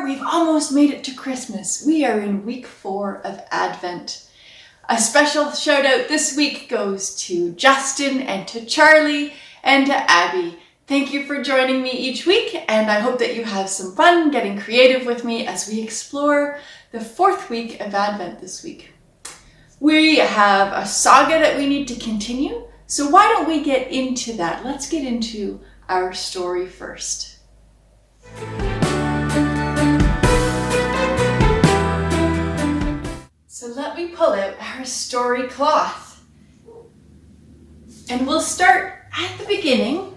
we've almost made it to Christmas. We are in week 4 of Advent. A special shout out this week goes to Justin and to Charlie and to Abby. Thank you for joining me each week, and I hope that you have some fun getting creative with me as we explore the 4th week of Advent this week. We have a saga that we need to continue, so why don't we get into that? Let's get into our story first. So let me pull out our story cloth. And we'll start at the beginning.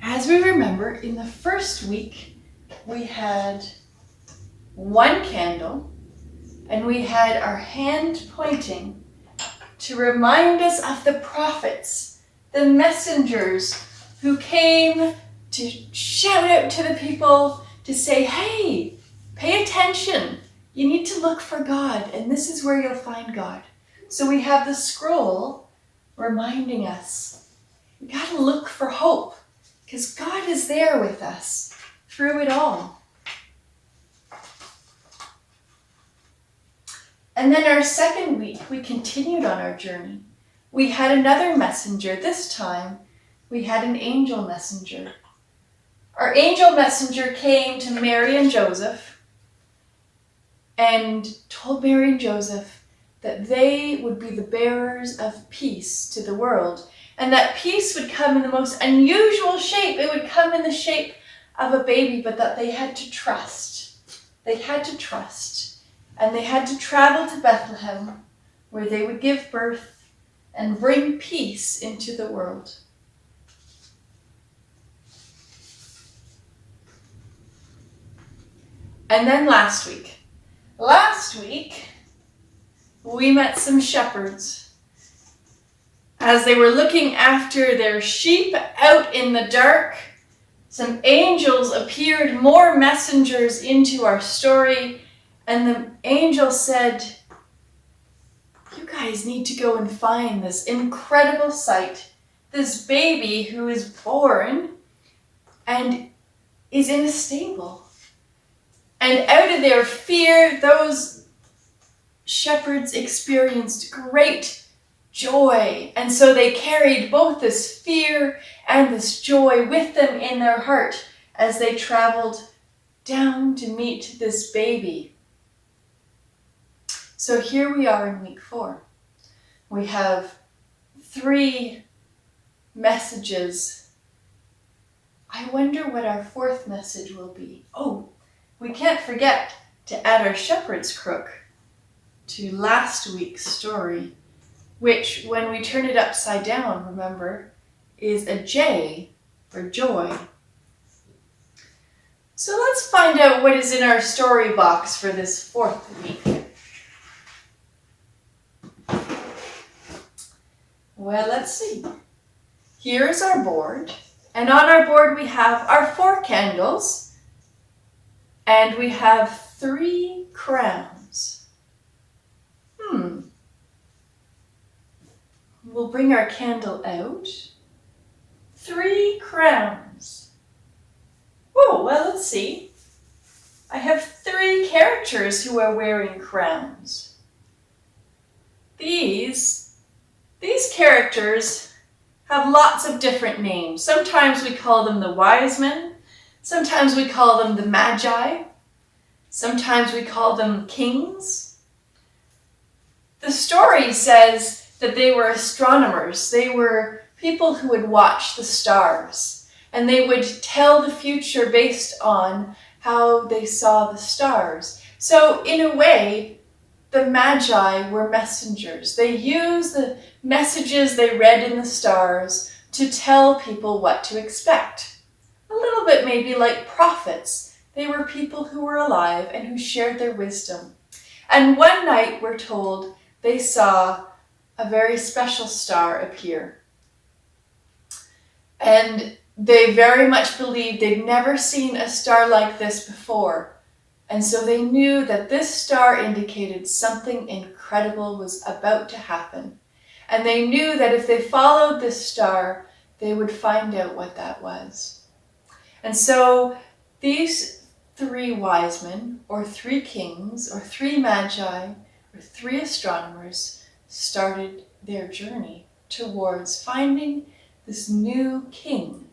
As we remember, in the first week, we had 1 candle, and we had our hand pointing to remind us of the prophets, the messengers who came to shout out to the people to say, hey, pay attention. You need to look for God, and this is where you'll find God. So we have the scroll reminding us, we got to look for hope, because God is there with us through it all. And then our second week, we continued on our journey. We had another messenger. This time, we had an angel messenger. Our angel messenger came to Mary and Joseph and told Mary and Joseph that they would be the bearers of peace to the world, and that peace would come in the most unusual shape. It would come in the shape of a baby, but that they had to trust. They had to trust, and they had to travel to Bethlehem, where they would give birth and bring peace into the world. And then last week, we met some shepherds. As they were looking after their sheep out in the dark, some angels appeared, more messengers into our story, and the angel said, you guys need to go and find this incredible sight, this baby who is born and is in a stable. And out of their fear, those shepherds experienced great joy. And so they carried both this fear and this joy with them in their heart as they traveled down to meet this baby. So here we are in week 4. We have 3 messages. I wonder what our 4th message will be. Oh, we can't forget to add our shepherd's crook to last week's story, which, when we turn it upside down, remember, is a J for joy. So let's find out what is in our story box for this 4th week. Well, let's see. Here's our board, and on our board we have our 4 candles, and we have 3 crowns. We'll bring our candle out. 3 crowns. Oh, well, let's see. I have 3 characters who are wearing crowns. These characters have lots of different names. Sometimes we call them the wise men. Sometimes we call them the Magi. Sometimes we call them kings. The story says that they were astronomers. They were people who would watch the stars, and they would tell the future based on how they saw the stars. So in a way, the Magi were messengers. They used the messages they read in the stars to tell people what to expect. A little bit maybe like prophets. They were people who were alive and who shared their wisdom. And one night, we're told, they saw a very special star appear. And they very much believed they'd never seen a star like this before. And so they knew that this star indicated something incredible was about to happen. And they knew that if they followed this star, they would find out what that was. And so these 3 wise men, or 3 kings, or 3 magi, or 3 astronomers started their journey towards finding this new king.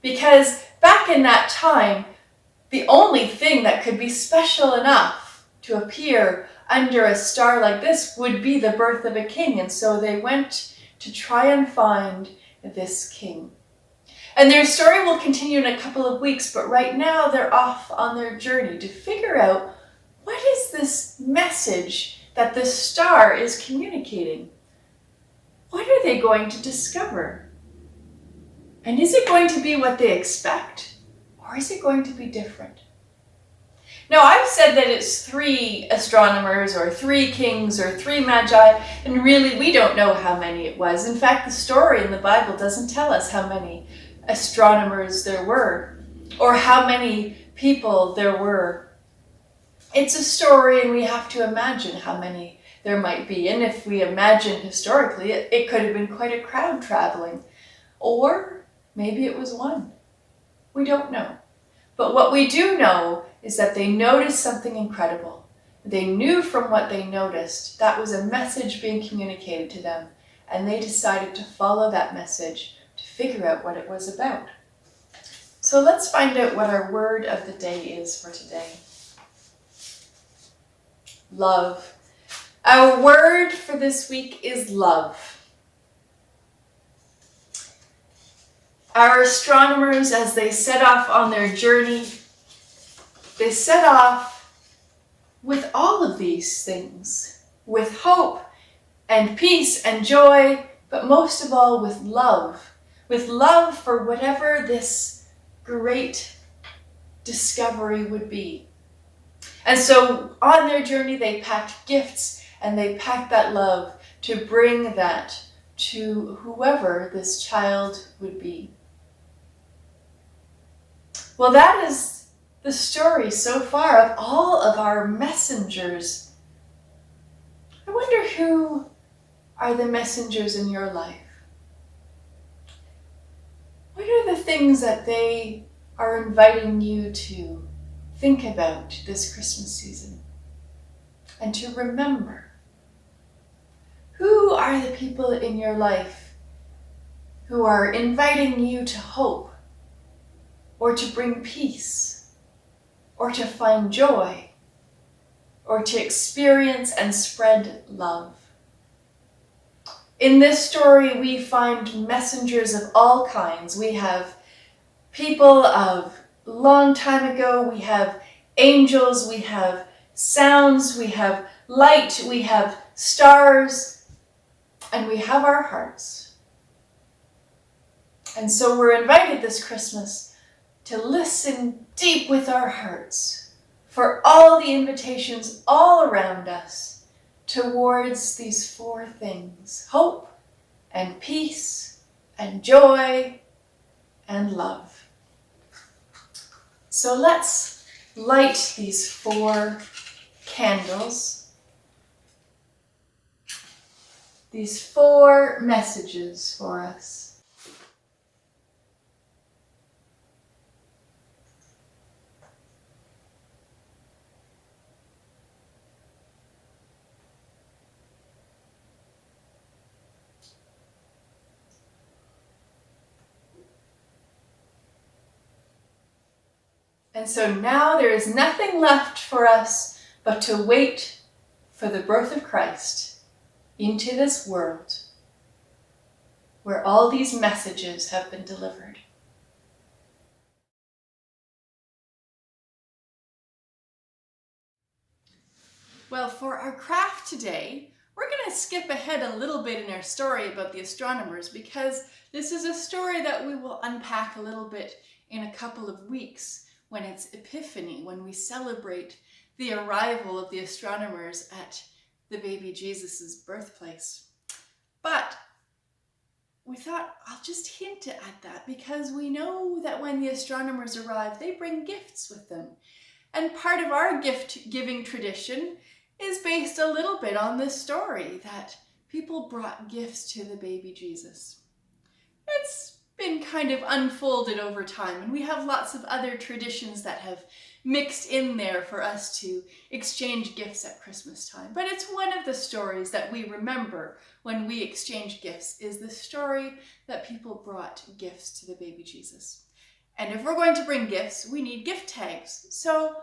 Because back in that time, the only thing that could be special enough to appear under a star like this would be the birth of a king. And so they went to try and find this king. And their story will continue in a couple of weeks, but right now they're off on their journey to figure out what is this message that this star is communicating. What are they going to discover? And is it going to be what they expect, or is it going to be different? Now, I've said that it's 3 astronomers, or 3 kings, or 3 magi, and really we don't know how many it was. In fact, the story in the Bible doesn't tell us how many astronomers there were, or how many people there were. It's a story, and we have to imagine how many there might be. And if we imagine historically, it could have been quite a crowd traveling. Or maybe it was 1. We don't know. But what we do know is that they noticed something incredible. They knew from what they noticed that was a message being communicated to them, and they decided to follow that message to figure out what it was about. So let's find out what our word of the day is for today. Love. Our word for this week is love. Our astronomers, as they set off on their journey, they set off with all of these things, with hope and peace and joy, but most of all with love for whatever this great discovery would be. And so on their journey, they packed gifts, and they packed that love to bring that to whoever this child would be. Well, that is the story so far of all of our messengers. I wonder who are the messengers in your life? What are the things that they are inviting you to think about this Christmas season and to remember? Who are the people in your life who are inviting you to hope, or to bring peace, or to find joy, or to experience and spread love? In this story, we find messengers of all kinds. We have people of long time ago, we have angels, we have sounds, we have light, we have stars, and we have our hearts. And so we're invited this Christmas to listen deep with our hearts for all the invitations all around us towards these 4 things: hope and peace and joy and love. So let's light these 4 candles, these 4 messages for us. And so now there is nothing left for us but to wait for the birth of Christ into this world where all these messages have been delivered. Well, for our craft today, we're going to skip ahead a little bit in our story about the astronomers, because this is a story that we will unpack a little bit in a couple of weeks, when it's Epiphany, when we celebrate the arrival of the astronomers at the baby Jesus's birthplace. But we thought, I'll just hint at that, because we know that when the astronomers arrive, they bring gifts with them. And part of our gift-giving tradition is based a little bit on this story, that people brought gifts to the baby Jesus. It's been kind of unfolded over time, and we have lots of other traditions that have mixed in there for us to exchange gifts at Christmas time. But it's one of the stories that we remember when we exchange gifts, is the story that people brought gifts to the baby Jesus. And if we're going to bring gifts, we need gift tags. So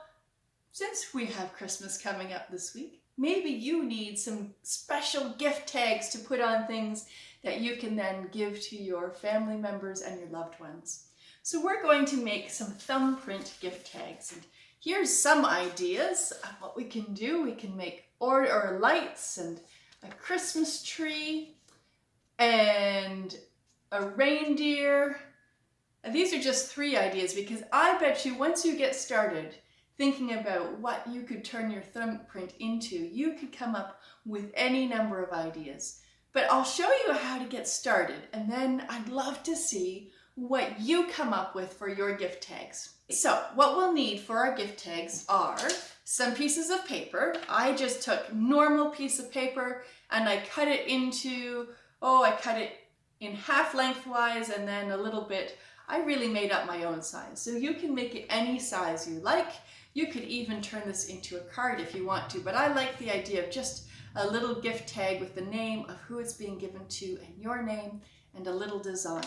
since we have Christmas coming up this week, maybe you need some special gift tags to put on things that you can then give to your family members and your loved ones. So we're going to make some thumbprint gift tags. And here's some ideas of what we can do. We can make or lights and a Christmas tree and a reindeer. And these are just 3 ideas, because I bet you once you get started thinking about what you could turn your thumbprint into, you could come up with any number of ideas. But I'll show you how to get started, and then I'd love to see what you come up with for your gift tags. So what we'll need for our gift tags are some pieces of paper. I just took normal piece of paper and I cut it into, I cut it in half lengthwise and then a little bit. I really made up my own size. So you can make it any size you like. You could even turn this into a card if you want to, but I like the idea of just a little gift tag with the name of who it's being given to and your name and a little design.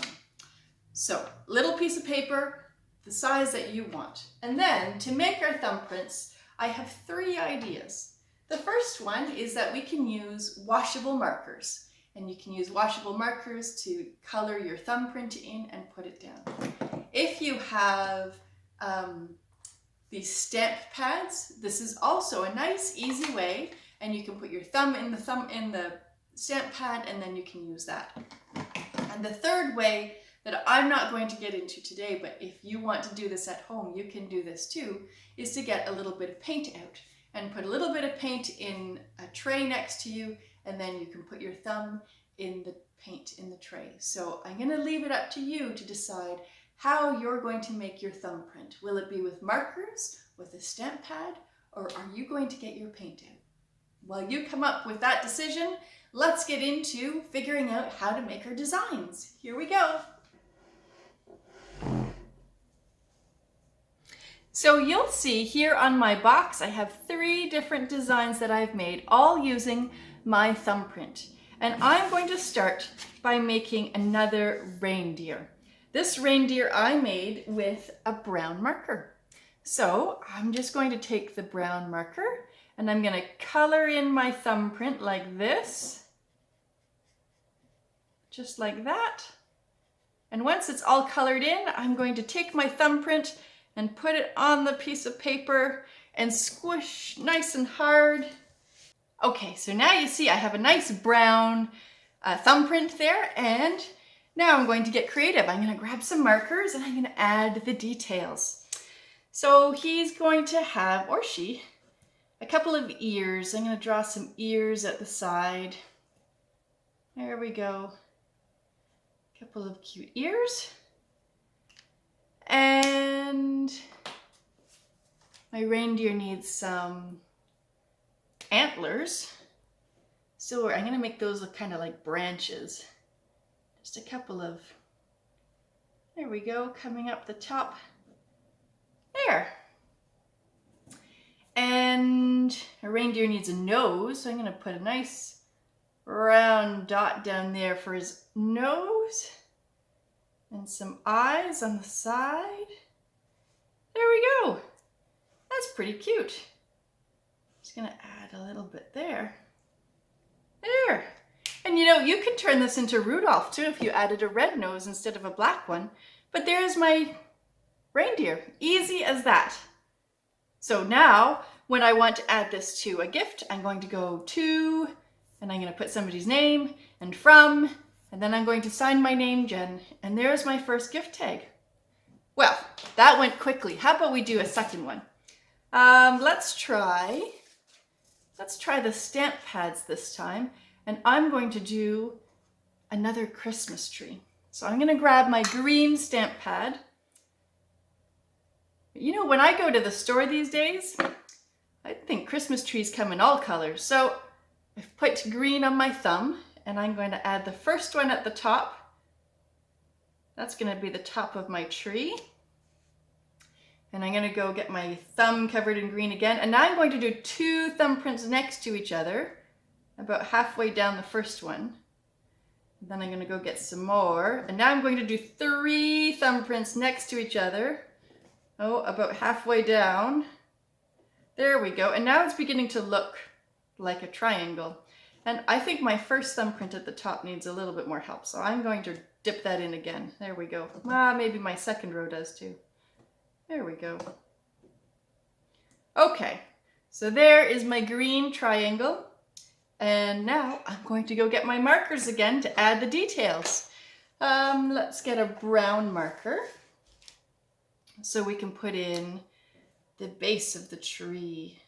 So, little piece of paper, the size that you want. And then to make our thumbprints, I have 3 ideas. The first one is that we can use washable markers. And you can use washable markers to color your thumbprint in and put it down. If you have these stamp pads, this is also a nice, easy way, and you can put your thumb in the stamp pad, and then you can use that. And the third way that I'm not going to get into today, but if you want to do this at home, you can do this too, is to get a little bit of paint out and put a little bit of paint in a tray next to you, and then you can put your thumb in the paint in the tray. So I'm going to leave it up to you to decide how you're going to make your thumbprint. Will it be with markers, with a stamp pad, or are you going to get your paint out? While you come up with that decision, let's get into figuring out how to make our designs. Here we go. So you'll see here on my box, I have 3 different designs that I've made, all using my thumbprint. And I'm going to start by making another reindeer. This reindeer I made with a brown marker. So I'm just going to take the brown marker and I'm going to color in my thumbprint like this. Just like that. And once it's all colored in, I'm going to take my thumbprint and put it on the piece of paper and squish nice and hard. Okay, so now you see I have a nice brown thumbprint there, and now I'm going to get creative. I'm going to grab some markers and I'm going to add the details. So he's going to have, or she, a couple of ears. I'm going to draw some ears at the side. There we go. A couple of cute ears. And my reindeer needs some antlers. So I'm going to make those look kind of like branches. Just a couple of, there we go, coming up the top. There. And a reindeer needs a nose, so I'm going to put a nice round dot down there for his nose. And some eyes on the side. There we go. That's pretty cute. Just going to add a little bit there. There. And you know, you could turn this into Rudolph too if you added a red nose instead of a black one. But there's my reindeer. Easy as that. So now, when I want to add this to a gift, I'm going to go to, and I'm going to put somebody's name and from, and then I'm going to sign my name, Jen. And there's my first gift tag. Well, that went quickly. How about we do a second one? Let's try the stamp pads this time. And I'm going to do another Christmas tree. So I'm going to grab my green stamp pad. You know, when I go to the store these days, I think Christmas trees come in all colors. So I've put green on my thumb, and I'm going to add the first one at the top. That's gonna be the top of my tree. And I'm gonna go get my thumb covered in green again. And now I'm going to do 2 thumbprints next to each other, about halfway down the first one. And then I'm gonna go get some more. And now I'm going to do 3 thumbprints next to each other. Oh, about halfway down. There we go. And now it's beginning to look like a triangle. And I think my first thumbprint at the top needs a little bit more help. So I'm going to dip that in again. There we go. Maybe my second row does too. There we go. Okay, so there is my green triangle. And now I'm going to go get my markers again to add the details. Let's get a brown marker so we can put in the base of the tree.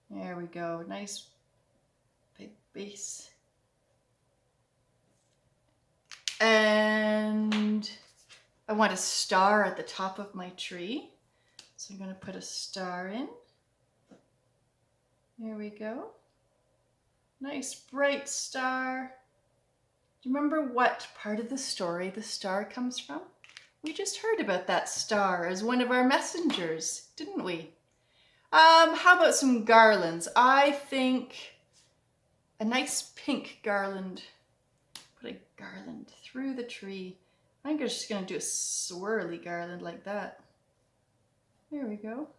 There we go, nice big base. And I want a star at the top of my tree. So I'm going to put a star in. There we go. Nice bright star. Do you remember what part of the story the star comes from? We just heard about that star as one of our messengers, didn't we? How about some garlands? I think a nice pink garland. Put a garland through the tree. I'm just going to do a swirly garland like that. There we go.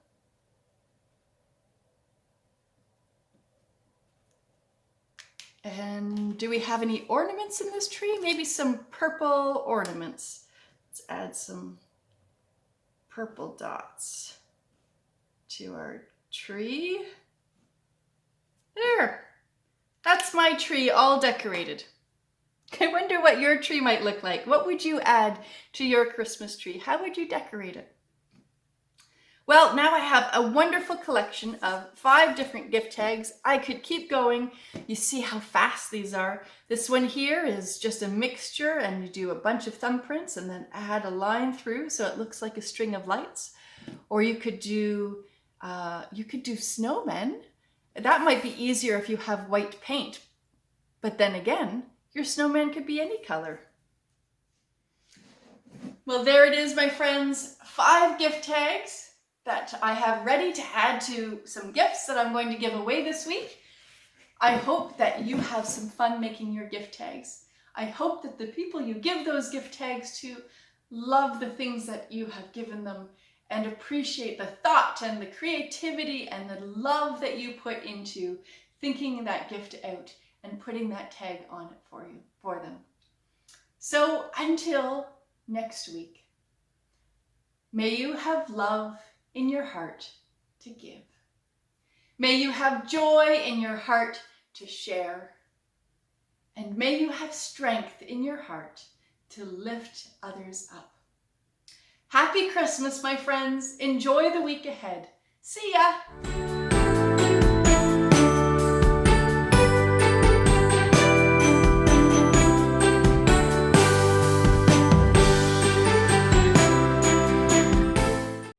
And do we have any ornaments in this tree? Maybe some purple ornaments. Let's add some purple dots to our tree. There. That's my tree all decorated. I wonder what your tree might look like. What would you add to your Christmas tree? How would you decorate it? Well, now I have a wonderful collection of 5 different gift tags. I could keep going. You see how fast these are. This one here is just a mixture, and you do a bunch of thumbprints and then add a line through so it looks like a string of lights. Or you could do snowmen. That might be easier if you have white paint. But then again, your snowman could be any color. Well, there it is, my friends. 5 gift tags that I have ready to add to some gifts that I'm going to give away this week. I hope that you have some fun making your gift tags. I hope that the people you give those gift tags to love the things that you have given them and appreciate the thought and the creativity and the love that you put into thinking that gift out and putting that tag on it for them. So until next week, may you have love in your heart to give. May you have joy in your heart to share. And may you have strength in your heart to lift others up. Happy Christmas, my friends. Enjoy the week ahead. See ya.